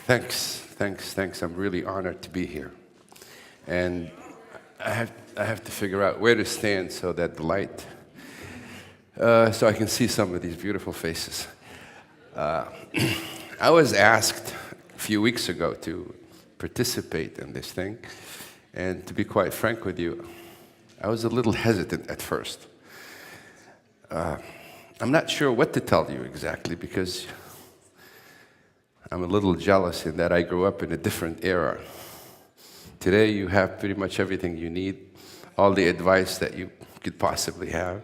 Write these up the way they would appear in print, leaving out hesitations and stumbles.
Thanks. I'm really honored to be here. And I have to figure out where to stand so that the light, so I can see some of these beautiful faces. I was asked a few weeks ago to participate in this thing, and to be quite frank with you, I was a little hesitant at first. I'm not sure what to tell you exactly because I'm a little jealous in that I grew up in a different era. Today you have pretty much everything you need, all the advice that you could possibly have.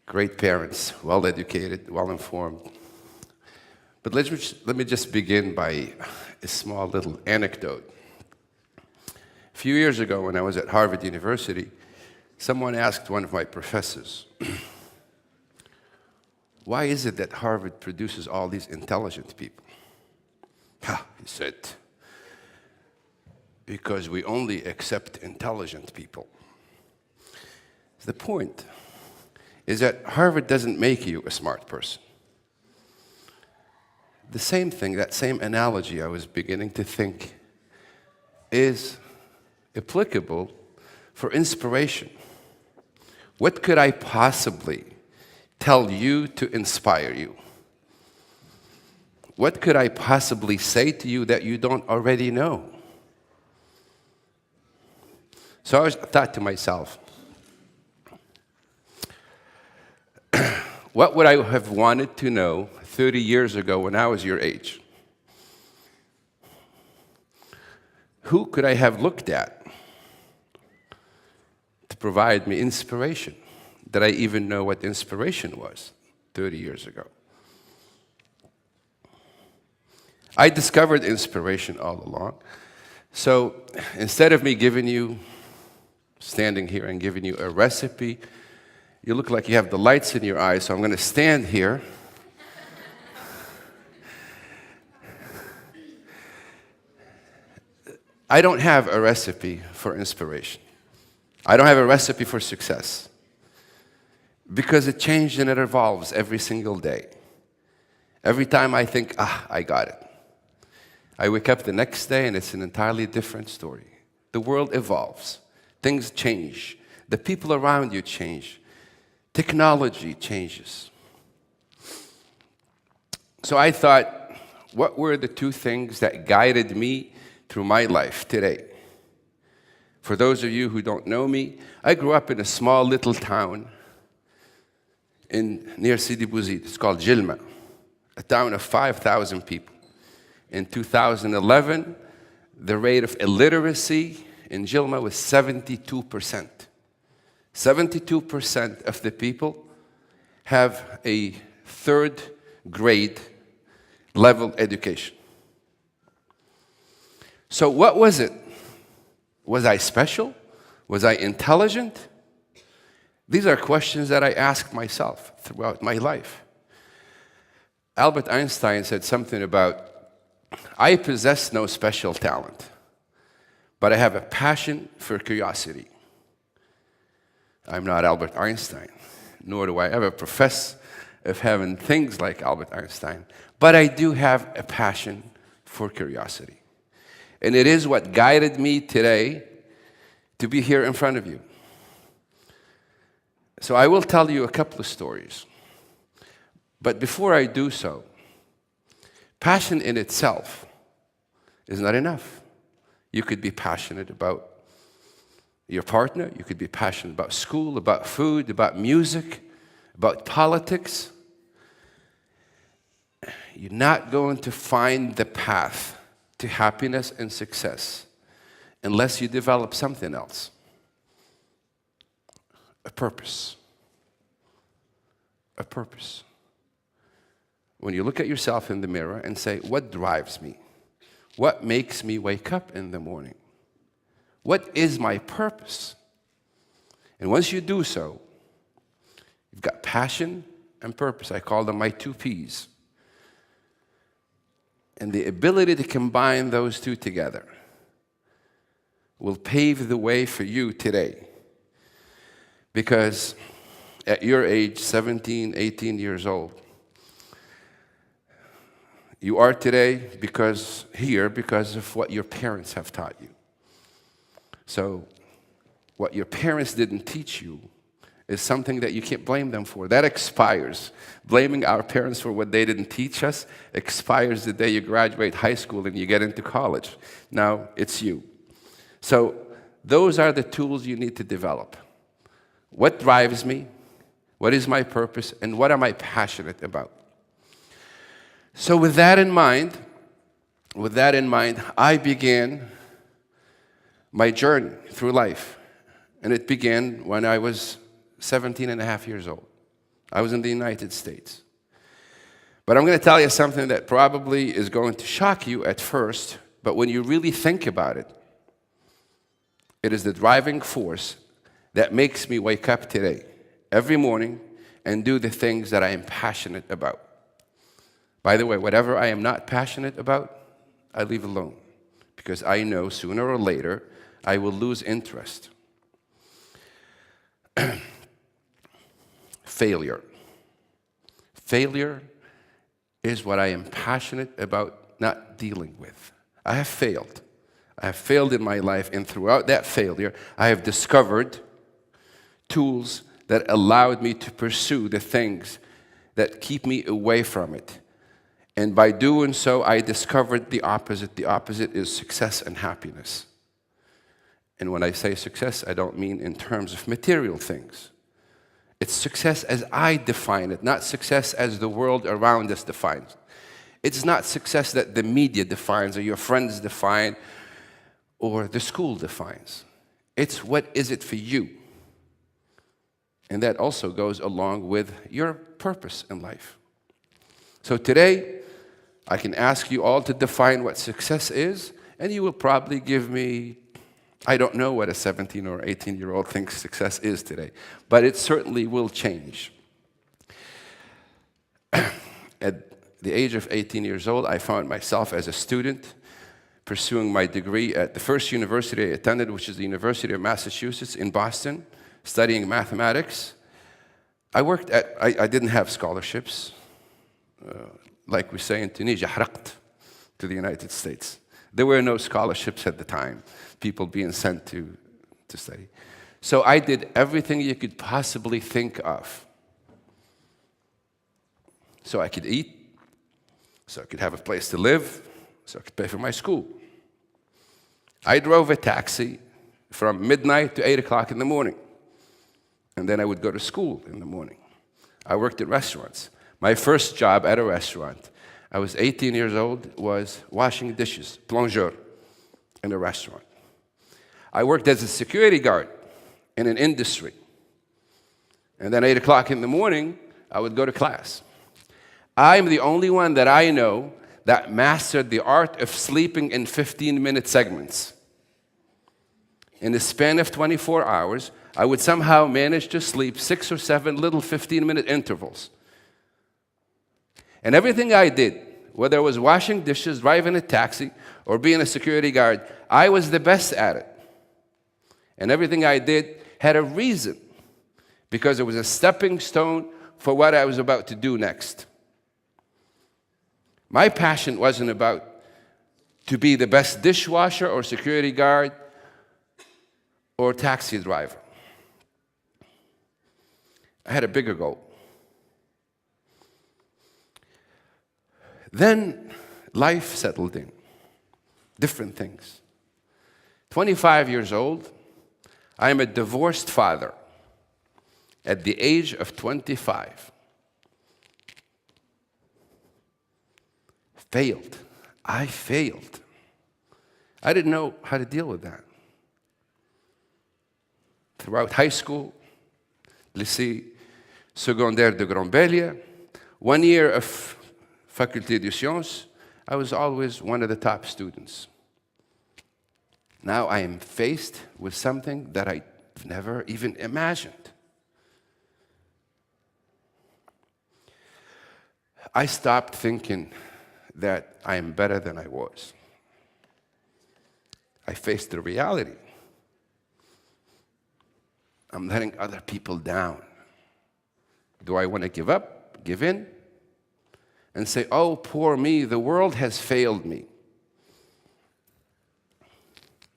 Great parents, well-educated, well-informed. But let me just begin by a small little anecdote. A few years ago when I was at Harvard University, someone asked one of my professors, why is it that Harvard produces all these intelligent people? He said, because we only accept intelligent people. The point is that Harvard doesn't make you a smart person. The same thing, that same analogy I was beginning to think is applicable for inspiration. What could I possibly tell you to inspire you? What could I possibly say to you that you don't already know? So I thought to myself, what would I have wanted to know 30 years ago when I was your age? Who could I have looked at to provide me inspiration? Did I even know what inspiration was 30 years ago? I discovered inspiration all along. So instead of me standing here and giving you a recipe, you look like you have the lights in your eyes, so I'm going to stand here. I don't have a recipe for inspiration. I don't have a recipe for success. Because it changes and it evolves every single day. Every time I think, I got it. I wake up the next day and it's an entirely different story. The world evolves. Things change. The people around you change. Technology changes. So I thought, what were the two things that guided me through my life today? For those of you who don't know me, I grew up in a small little town near Sidi Bouzid. It's called Jilma, a town of 5,000 people. In 2011, the rate of illiteracy in Jilma was 72%. 72% of the people have a third grade level education. So what was it? Was I special? Was I intelligent? These are questions that I asked myself throughout my life. Albert Einstein said something about, I possess no special talent, but I have a passion for curiosity. I'm not Albert Einstein, nor do I ever profess of having things like Albert Einstein, but I do have a passion for curiosity. And it is what guided me today to be here in front of you. So I will tell you a couple of stories. But before I do so, passion in itself is not enough. You could be passionate about your partner, you could be passionate about school, about food, about music, about politics. You're not going to find the path to happiness and success unless you develop something else. A purpose. A purpose. When you look at yourself in the mirror and say, what drives me? What makes me wake up in the morning? What is my purpose? And once you do so, you've got passion and purpose. I call them my two P's. And the ability to combine those two together will pave the way for you today. Because at your age, 17, 18 years old, You are today because of what your parents have taught you. So what your parents didn't teach you is something that you can't blame them for. That expires. Blaming our parents for what they didn't teach us expires the day you graduate high school and you get into college. Now it's you. So those are the tools you need to develop. What drives me? What is my purpose? And what am I passionate about? So with that in mind, I began my journey through life. And it began when I was 17 and a half years old. I was in the United States. But I'm going to tell you something that probably is going to shock you at first, but when you really think about it, it is the driving force that makes me wake up today, every morning, and do the things that I am passionate about. By the way, whatever I am not passionate about, I leave alone, because I know sooner or later I will lose interest. Failure. Failure is what I am passionate about not dealing with. I have failed. I have failed in my life, and throughout that failure, I have discovered tools that allowed me to pursue the things that keep me away from it. And by doing so, I discovered the opposite. The opposite is success and happiness. And when I say success, I don't mean in terms of material things. It's success as I define it, not success as the world around us defines. It's not success that the media defines or your friends define or the school defines. It's what is it for you. And that also goes along with your purpose in life. So today, I can ask you all to define what success is, and you will probably give me, I don't know what a 17 or 18-year-old thinks success is today, but it certainly will change. At the age of 18 years old, I found myself as a student pursuing my degree at the first university I attended, which is the University of Massachusetts in Boston, studying mathematics. I didn't have scholarships. Like we say in Tunisia, حرقت to the United States. There were no scholarships at the time, people being sent to study. So I did everything you could possibly think of. So I could eat, so I could have a place to live, so I could pay for my school. I drove a taxi from midnight to 8 o'clock in the morning. And then I would go to school in the morning. I worked at restaurants. My first job at a restaurant, I was 18 years old, was washing dishes, plongeur, in a restaurant. I worked as a security guard in an industry. And then 8 o'clock in the morning, I would go to class. I'm the only one that I know that mastered the art of sleeping in 15-minute segments. In the span of 24 hours, I would somehow manage to sleep 6 or 7 little 15-minute intervals. And everything I did, whether it was washing dishes, driving a taxi, or being a security guard, I was the best at it. And everything I did had a reason, because it was a stepping stone for what I was about to do next. My passion wasn't about to be the best dishwasher or security guard or taxi driver. I had a bigger goal. Then life settled in. Different things. 25 years old, I am a divorced father at the age of 25. Failed. I failed. I didn't know how to deal with that. Throughout high school, lycée secondaire de Grande-Bélier, 1 year of Faculté des Sciences, I was always one of the top students. Now I am faced with something that I've never even imagined. I stopped thinking that I am better than I was. I faced the reality. I'm letting other people down. Do I want to give up, give in? and say, oh, poor me, the world has failed me.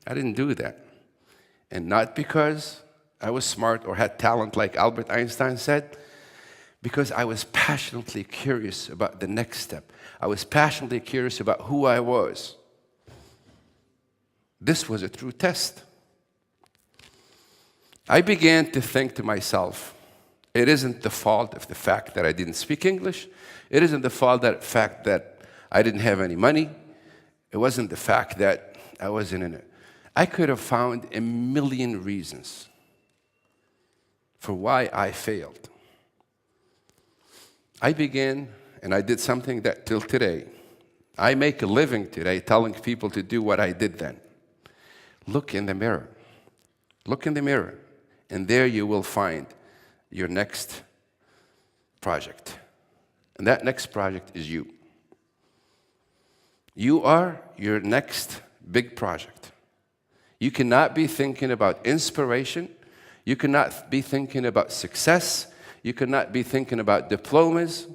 I didn't do that. And not because I was smart or had talent like Albert Einstein said, because I was passionately curious about the next step. I was passionately curious about who I was. This was a true test. I began to think to myself, it isn't the fault of the fact that I didn't speak English. It isn't the fault of the fact that I didn't have any money. It wasn't the fact that I wasn't in it. I could have found a million reasons for why I failed. I began, and I did something that till today, I make a living today telling people to do what I did then. Look in the mirror. Look in the mirror, and there you will find your next project. And that next project is you. You are your next big project. You cannot be thinking about inspiration. You cannot be thinking about success. You cannot be thinking about diplomas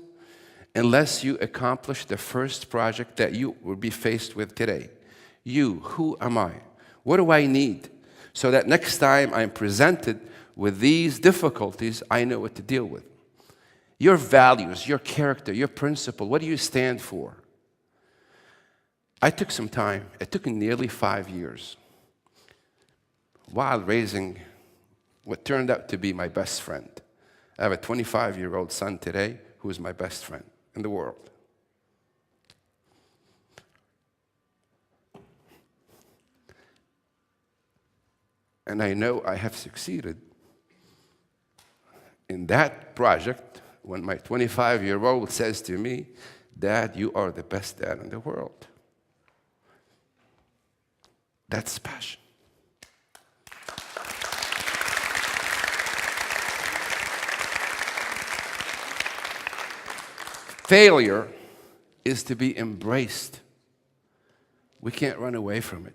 unless you accomplish the first project that you will be faced with today. You, who am I? What do I need? So that next time I'm presented with these difficulties, I know what to deal with. Your values, your character, your principle, what do you stand for? I took some time. It took me nearly 5 years while raising what turned out to be my best friend. I have a 25-year-old son today who is my best friend in the world. And I know I have succeeded in that project when my 25-year-old says to me, Dad, you are the best dad in the world. That's passion. Failure is to be embraced. We can't run away from it.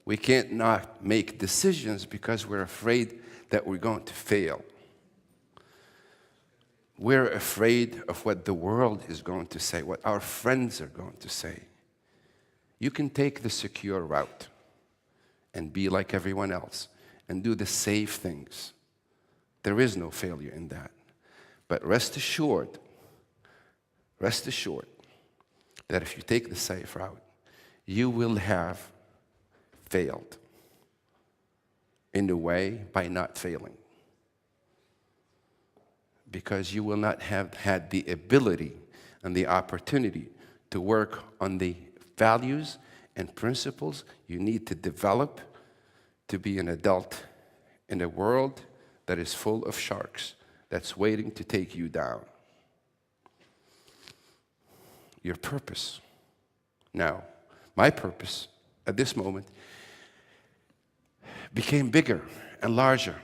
We can't not make decisions because we're afraid that we're going to fail. We're afraid of what the world is going to say, what our friends are going to say. You can take the secure route and be like everyone else and do the safe things. There is no failure in that. But rest assured that if you take the safe route, you will have failed in a way by not failing. Because you will not have had the ability and the opportunity to work on the values and principles you need to develop to be an adult in a world that is full of sharks that's waiting to take you down. Your purpose. Now, my purpose at this moment became bigger and larger.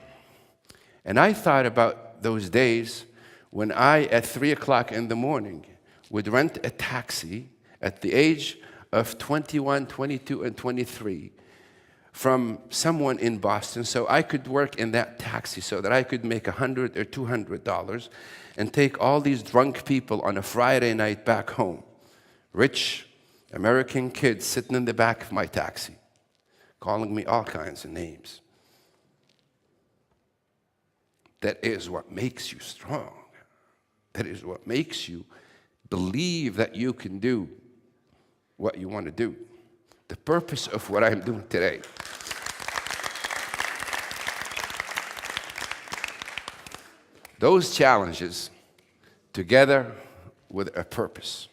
And I thought about those days when I, at 3 o'clock in the morning, would rent a taxi at the age of 21, 22, and 23 from someone in Boston so I could work in that taxi so that I could make $100 or $200 and take all these drunk people on a Friday night back home. Rich American kids sitting in the back of my taxi, calling me all kinds of names. That is what makes you strong. That is what makes you believe that you can do what you want to do. The purpose of what I'm doing today. Those challenges, together with a purpose.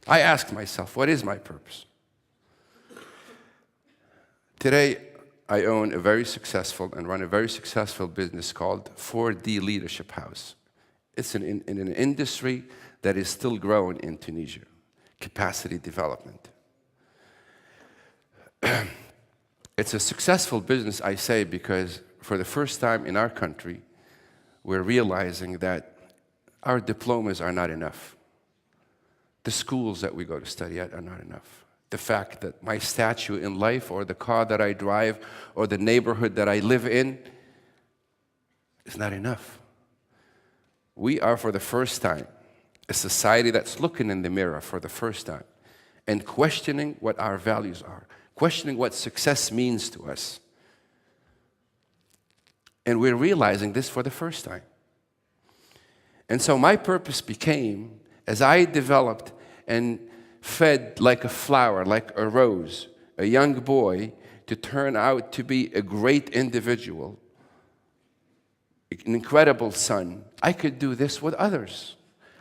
I asked myself, what is my purpose? Today, I own a very successful and run a very successful business called 4D Leadership House. It's in an industry that is still growing in Tunisia, capacity development. It's a successful business, I say, because for the first time in our country, we're realizing that our diplomas are not enough. The schools that we go to study at are not enough. The fact that my statue in life or the car that I drive or the neighborhood that I live in is not enough. We are, for the first time, A society that's looking in the mirror for the first time and questioning what our values are, questioning what success means to us. And we're realizing this for the first time. And so my purpose became, as I developed and fed like a flower, like a rose, a young boy to turn out to be a great individual, an incredible son, I could do this with others.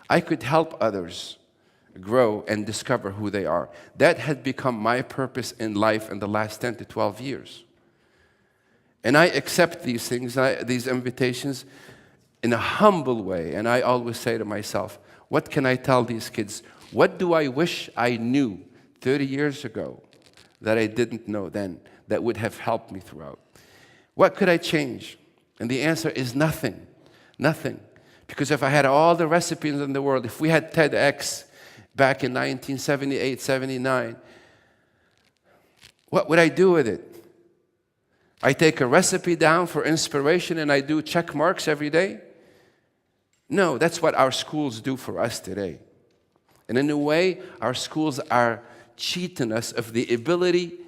I could help others grow and discover who they are. That had become my purpose in life in the last 10 to 12 years. And I accept these things, these invitations, in a humble way. And I always say to myself, what can I tell these kids? What do I wish I knew 30 years ago that I didn't know then that would have helped me throughout? What could I change? And the answer is nothing. Nothing. Because if I had all the recipes in the world, if we had TEDx back in 1978, 79, what would I do with it? I take a recipe down for inspiration and I do check marks every day? No, that's what our schools do for us today. And in a way, our schools are cheating us of the ability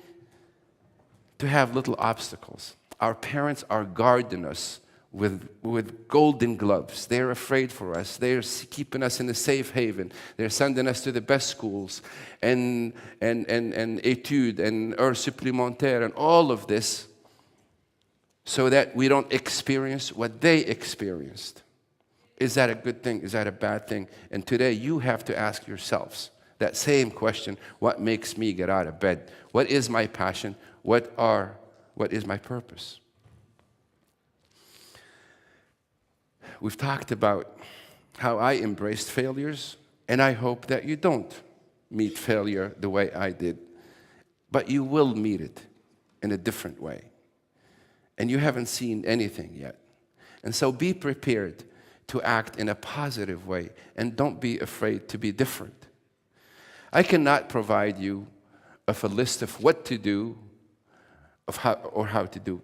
to have little obstacles. Our parents are guarding us with golden gloves. They're afraid for us. They're keeping us in a safe haven. They're sending us to the best schools and études and heures supplémentaires and all of this so that we don't experience what they experienced. Is that a good thing? Is that a bad thing? And today you have to ask yourselves that same question: what makes me get out of bed? What is my passion? What is my purpose? We've talked about how I embraced failures, and I hope that you don't meet failure the way I did, but you will meet it in a different way. And you haven't seen anything yet. And so be prepared to act in a positive way, and don't be afraid to be different. I cannot provide you of a list of what to do, of how to do.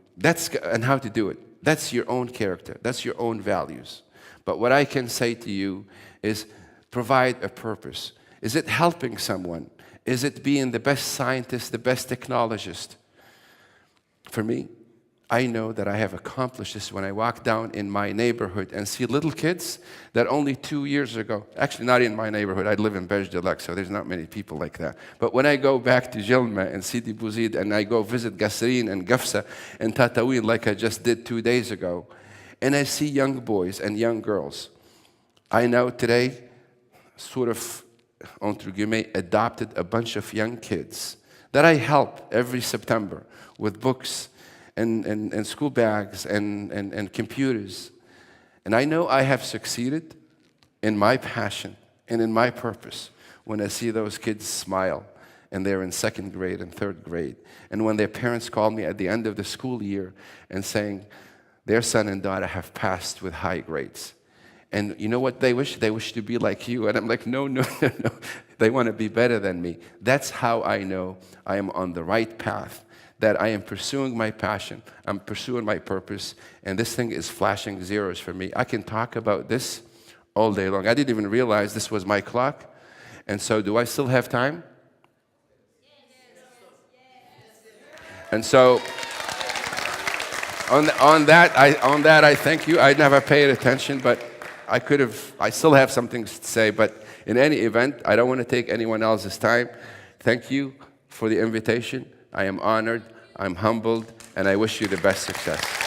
And how to do it. That's your own character. That's your own values. But what I can say to you is provide a purpose. Is it helping someone? Is it being the best scientist, the best technologist? For me, I know that I have accomplished this when I walk down in my neighborhood and see little kids that only 2 years ago, actually not in my neighborhood, I live in Beige de Luxe, so there's not many people like that. But when I go back to Jelma and Sidi Bouzid and I go visit Gasserine and Gafsa and Tatawin like I just did 2 days ago, and I see young boys and young girls, I now today sort of, entre guillemets, adopted a bunch of young kids that I help every September with books and school bags and computers. And I know I have succeeded in my passion and in my purpose when I see those kids smile and they're in 2nd grade and 3rd grade. And when their parents call me at the end of the school year and saying their son and daughter have passed with high grades. And you know what they wish? They wish to be like you. And I'm like, no. They want to be better than me. That's how I know I am on the right path, that I am pursuing my passion, I'm pursuing my purpose, and this thing is flashing zeros for me. I can talk about this all day long. I didn't even realize this was my clock. And so do I still have time? And so on that I thank you. I never paid attention, but I still have something to say, but in any event, I don't want to take anyone else's time. Thank you for the invitation. I am honored, I'm humbled, and I wish you the best success.